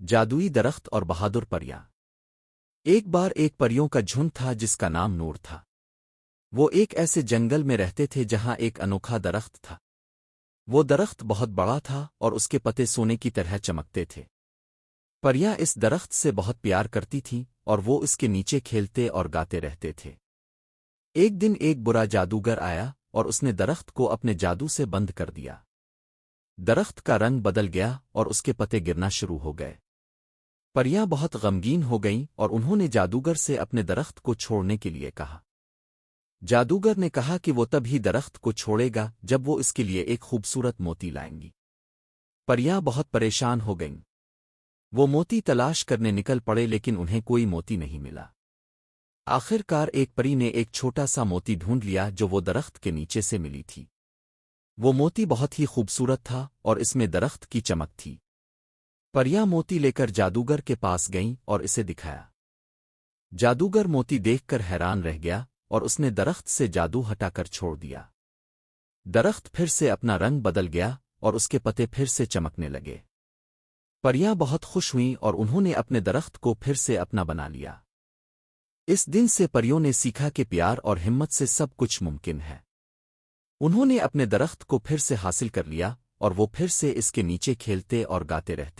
جادوئی درخت اور بہادر پریاں۔ ایک بار ایک پریوں کا جھنڈ تھا جس کا نام نور تھا۔ وہ ایک ایسے جنگل میں رہتے تھے جہاں ایک انوکھا درخت تھا۔ وہ درخت بہت بڑا تھا اور اس کے پتے سونے کی طرح چمکتے تھے۔ پریاں اس درخت سے بہت پیار کرتی تھیں اور وہ اس کے نیچے کھیلتے اور گاتے رہتے تھے۔ ایک دن ایک برا جادوگر آیا اور اس نے درخت کو اپنے جادو سے بند کر دیا۔ درخت کا رنگ بدل گیا اور اس کے پتے گرنا شروع ہو گئے۔ پریاں بہت غمگین ہو گئیں اور انہوں نے جادوگر سے اپنے درخت کو چھوڑنے کے لیے کہا۔ جادوگر نے کہا کہ وہ تب ہی درخت کو چھوڑے گا جب وہ اس کے لیے ایک خوبصورت موتی لائیں گی۔ پریاں بہت پریشان ہو گئیں۔ وہ موتی تلاش کرنے نکل پڑے لیکن انہیں کوئی موتی نہیں ملا۔ آخر کار ایک پری نے ایک چھوٹا سا موتی ڈھونڈ لیا جو وہ درخت کے نیچے سے ملی تھی۔ وہ موتی بہت ہی خوبصورت تھا اور اس میں درخت کی چمک تھی۔ پریاں موتی لے کر جادوگر کے پاس گئیں اور اسے دکھایا۔ جادوگر موتی دیکھ کر حیران رہ گیا اور اس نے درخت سے جادو ہٹا کر چھوڑ دیا۔ درخت پھر سے اپنا رنگ بدل گیا اور اس کے پتے پھر سے چمکنے لگے۔ پریاں بہت خوش ہوئیں اور انہوں نے اپنے درخت کو پھر سے اپنا بنا لیا۔ اس دن سے پریوں نے سیکھا کہ پیار اور ہمت سے سب کچھ ممکن ہے۔ انہوں نے اپنے درخت کو پھر سے حاصل کر لیا اور وہ پھر سے اس کے نیچے کھیلتے اور گاتے رہتے۔